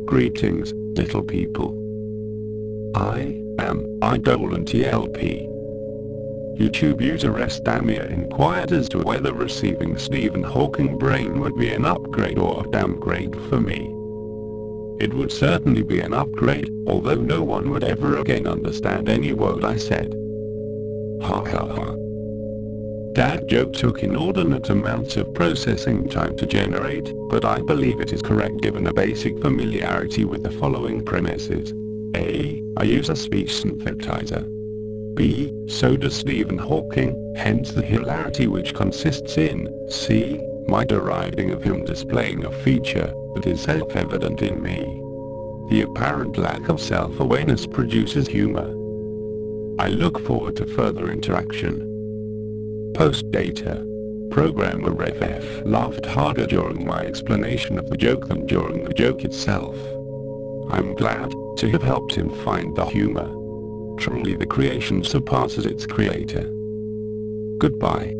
Greetings, little people. I am IdolenTLP. YouTube user Restamia inquired as to whether receiving Stephen Hawking brain would be an upgrade or a downgrade for me. It would certainly be an upgrade, although no one would ever again understand any word I said. Ha ha ha. That joke took inordinate amounts of processing time to generate, but I believe it is correct given a basic familiarity with the following premises. A. I use a speech synthetizer. B. So does Stephen Hawking, hence the hilarity which consists in C. My deriding of him displaying a feature that is self-evident in me. The apparent lack of self-awareness produces humor. I look forward to further interaction. Post data. Programmer RevF laughed harder during my explanation of the joke than during the joke itself. I'm glad to have helped him find the humor. Truly the creation surpasses its creator. Goodbye.